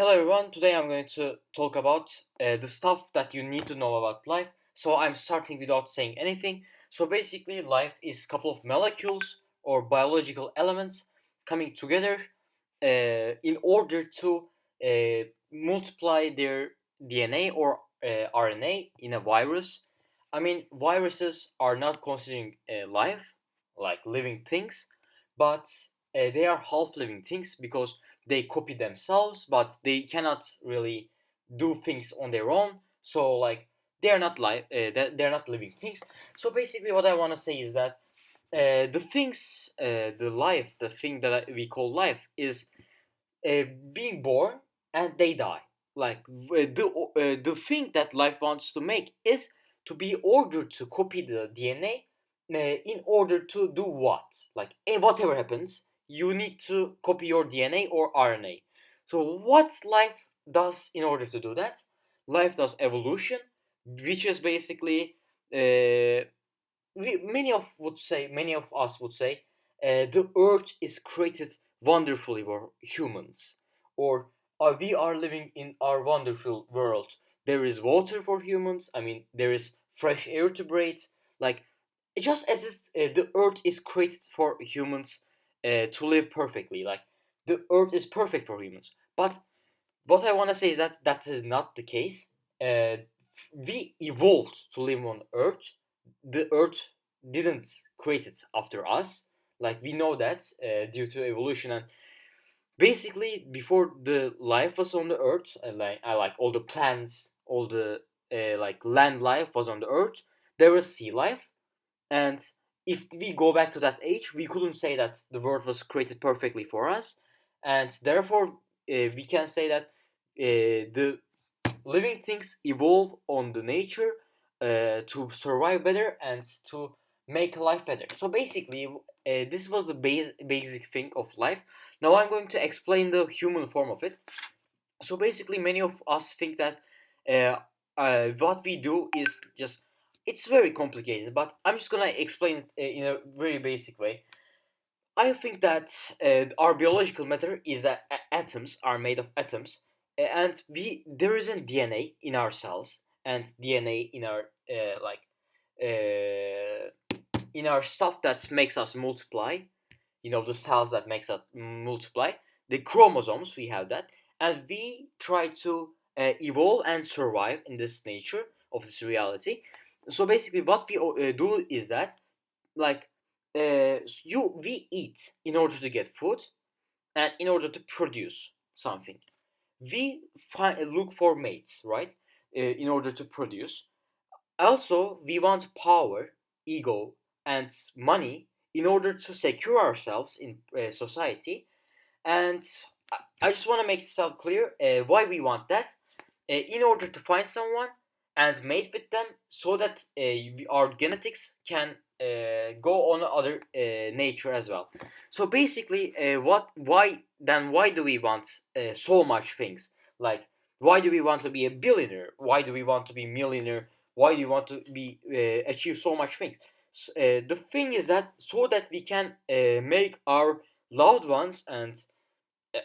Hello everyone, today I'm going to talk about the stuff that you need to know about life. So I'm starting without saying anything. So basically life is a couple of molecules or biological elements coming together in order to multiply their DNA or RNA in a virus. I mean, viruses are not considering life, like living things, but they are half living things because they copy themselves, but they cannot really do things on their own. So like they are not they're not living things. So basically, what I want to say is that the things, the life, the thing that we call life is being born and they die. Like the thing that life wants to make is to be ordered to copy the DNA in order to do what? Like whatever happens, you need to copy your DNA or RNA. So what life does in order to do that? Life does evolution, which is basically many of us would say the earth is created wonderfully for humans, or we are living in our wonderful world. There is water for humans. I mean, there is fresh air to breathe. Like just as the earth is created for humans to live perfectly. Like the earth is perfect for humans. But what I want to say is that that is not the case. Uh, we evolved to live on Earth. The Earth didn't create it after us. Like we know that due to evolution, and basically before the life was on the Earth, I like all the plants, all the like land life was on the Earth. There was sea life, and if we go back to that age, we couldn't say that the world was created perfectly for us, and therefore we can say that the living things evolve on the nature to survive better and to make life better. So basically, this was the basic thing of life. Now I'm going to explain the human form of it. So basically, many of us think that what we do is just it's very complicated, but I'm just gonna explain it in a very basic way. I think that our biological matter is that atoms are made of atoms, and we there is a DNA in our cells and DNA in our in our stuff that makes us multiply. You know, the cells that makes us multiply. The chromosomes, we have that, and we try to evolve and survive in this nature of this reality. So basically, what we do is that like we eat in order to get food and in order to produce something. We look for mates, right? In order to produce. Also, we want power, ego, and money in order to secure ourselves in society. And I just want to make this out clear why we want that. In order to find someone and mate with them so that our genetics can go on other nature as well. So basically, why do we want so much things? Like why do we want to be a billionaire? Why do we want to be millionaire? Why do you want to be achieve so much things? The thing is that so that we can make our loved ones and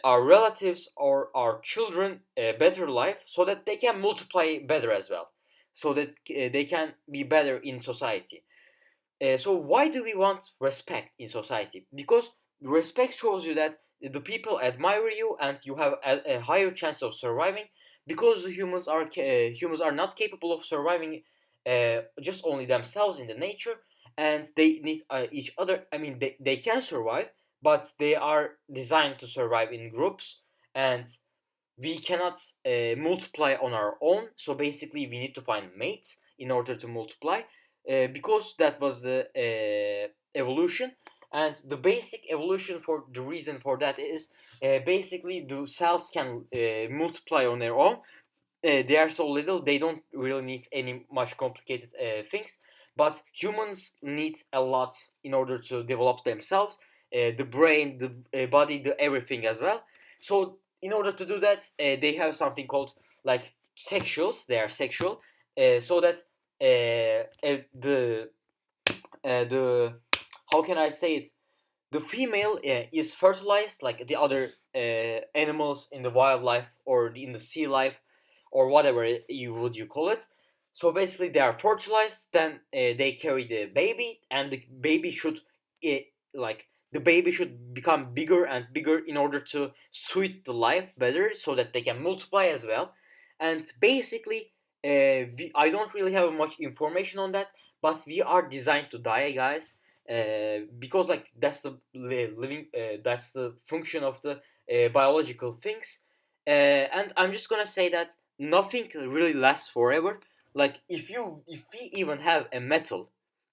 our relatives or our children a better life so that they can multiply better as well, so that they can be better in society. So why do we want respect in society? Because respect shows you that the people admire you and you have a higher chance of surviving, because humans are not capable of surviving just only themselves in the nature, and they need each other. I mean, they can survive, but they are designed to survive in groups, and we cannot multiply on our own. So basically, we need to find mates in order to multiply, because that was the evolution. And the basic evolution for the reason for that is basically the cells can multiply on their own. They are so little, they don't really need any much complicated things. But humans need a lot in order to develop themselves, the brain, the body, the everything as well. So in order to do that, they have something called like sexuals. They are sexual, so that the how can I say it? The female is fertilized like the other animals in the wildlife or in the sea life or whatever you call it. So basically, they are fertilized. Then they carry the baby, and the baby should uh, like the baby should become bigger and bigger in order to suit the life better, so that they can multiply as well. And basically, I don't really have much information on that, but we are designed to die, guys, because like that's the living that's the function of the biological things. And I'm just gonna say that nothing really lasts forever. Like if we even have a metal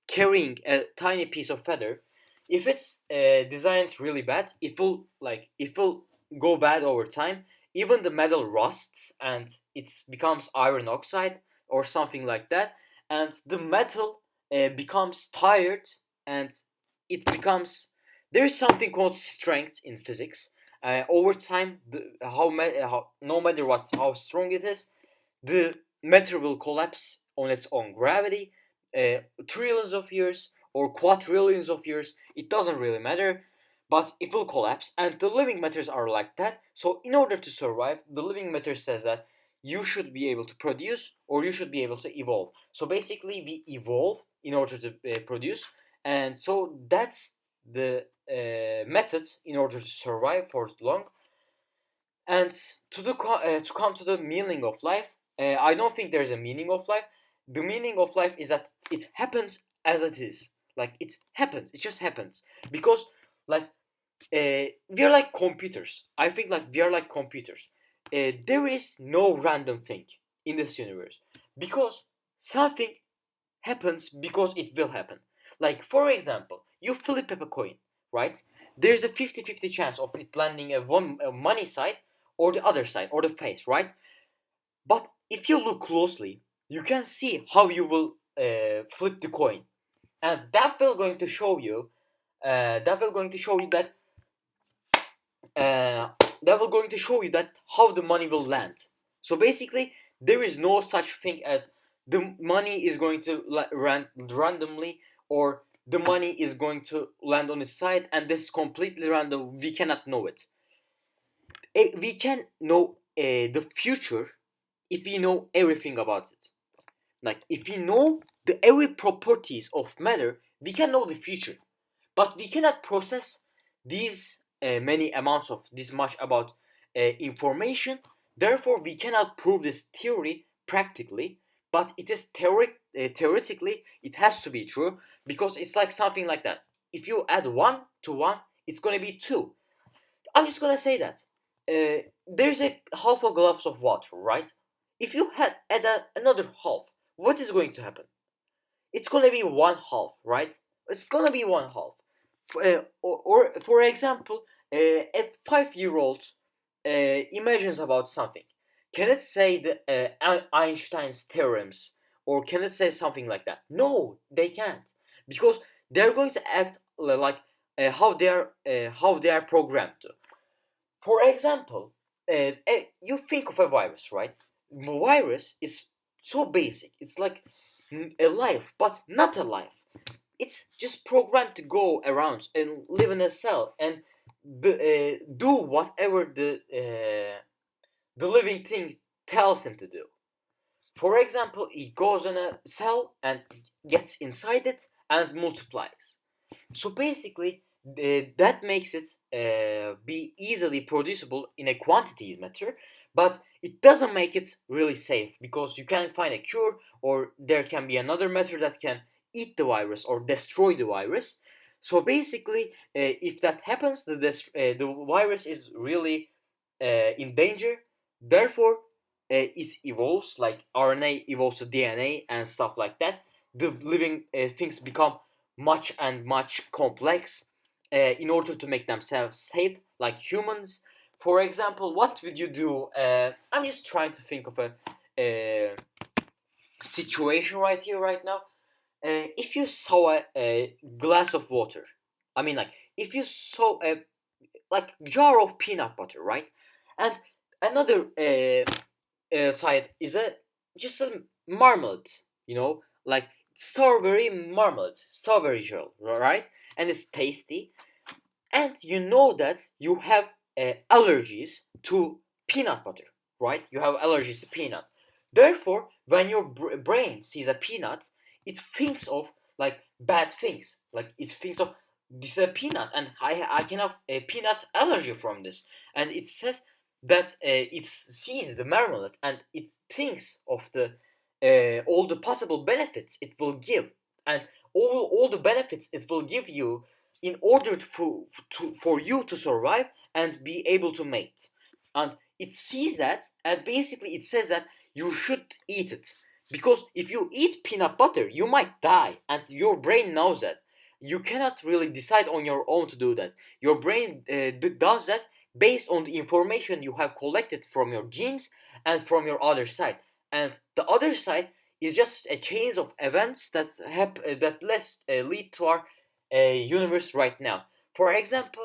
carrying a tiny piece of feather, if it's designed really bad, it will go bad over time. Even the metal rusts and it becomes iron oxide or something like that, and the metal becomes tired, and it becomes there is something called strength in physics. Over time, no matter what how strong it is, the matter will collapse on its own gravity. Trillions of years or quadrillions of years, it doesn't really matter, but it will collapse. And the living matters are like that. So in order to survive, the living matter says that you should be able to produce or you should be able to evolve. So basically, we evolve in order to produce, and so that's the method in order to survive for long. And to come to the meaning of life, I don't think there's a meaning of life. The meaning of life is that it happens as it is. Like it happens, it just happens because like we are like computers. I think like we are like computers. There is no random thing in this universe because something happens because it will happen. Like, for example, you flip up a coin, right? There's a 50-50 chance of it landing a money side or the other side or the face, right? But if you look closely, you can see how you will flip the coin, and that will going to show you that will going to show you that how the money will land. So basically, there is no such thing as the money is going to randomly, or the money is going to land on its side, and this is completely random. We cannot know it. We can know the future if we know everything about it. Like if we know the every properties of matter, we can know the future, but we cannot process these many amounts of this much about information. Therefore, we cannot prove this theory practically, but it is theoretically it has to be true, because it's like something like that. If you add one to one, it's going to be two. I'm just gonna say that there's a half a glass of water, right? If you had add another half, what is going to happen? It's gonna be one half, right? It's gonna be one half. Or for example, a 5-year-old imagines about something. Can it say the Einstein's theorems, or can it say something like that? No, they can't, because they're going to act like how they are programmed to. For example, you think of a virus, right? The virus is so basic. It's like a life, but not a life. It's just programmed to go around and live in a cell and do whatever the living thing tells him to do. For example, it goes in a cell and gets inside it and multiplies. So basically, that makes it be easily producible in a quantity matter, but it doesn't make it really safe, because you can't find a cure, or there can be another method that can eat the virus or destroy the virus. So basically, if that happens, the virus is really in danger. Therefore, it evolves, like RNA evolves to DNA and stuff like that. The living things become much and much complex in order to make themselves safe, like humans. For example, what would you do? I'm just trying to think of a situation right here, right now. If you saw a glass of water, I mean, like, if you saw a like jar of peanut butter, right? And another side is a just a marmalade, like strawberry marmalade, strawberry gel, right? And it's tasty. and you know that you have allergies to peanut butter, right? You have allergies to peanut. Therefore, when your brain sees a peanut, it thinks of like bad things. Like it thinks of this is a peanut, and I can have a peanut allergy from this. And it says that it sees the marmalade and it thinks of the all the possible benefits it will give, and all the benefits it will give you in order for you to survive and be able to mate. And it sees that, and basically it says that you should eat it, because if you eat peanut butter you might die, and your brain knows that. You cannot really decide on your own to do that. Your brain does that based on the information you have collected from your genes and from your other side. And the other side is just a chain of events that lead to our universe right now. For example,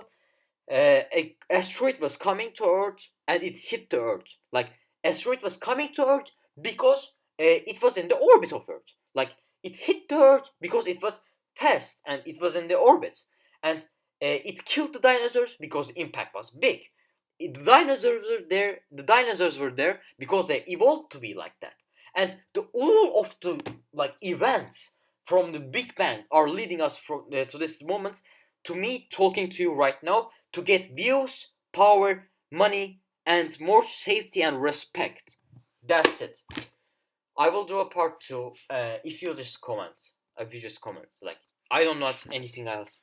a asteroid was coming to Earth and it hit the Earth. Like asteroid was coming to Earth because it was in the orbit of Earth. Like it hit the Earth because it was fast and it was in the orbit, and it killed the dinosaurs because the impact was big. The dinosaurs were there. The dinosaurs were there because they evolved to be like that. And all of the like events from the Big Bang are leading us to this moment, to me talking to you right now, to get views, power, money, and more safety and respect. That's it. I will do a part two. If you just comment, like I don't know anything else.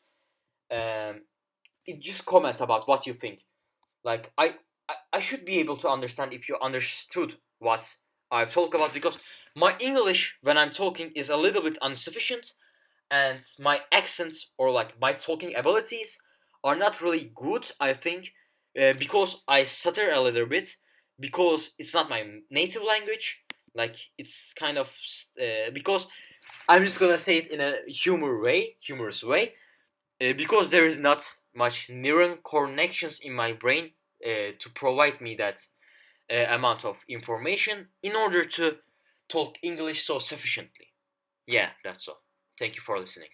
Um, just comment about what you think. Like I should be able to understand if you understood what I've talked about, because my English when I'm talking is a little bit insufficient, and my accent or like my talking abilities are not really good. I think because I stutter a little bit, because it's not my native language. Like it's kind of because I'm just gonna say it in a humorous way, because there is not much neuron connections in my brain to provide me that amount of information in order to talk English so sufficiently. Yeah, that's all. Thank you for listening.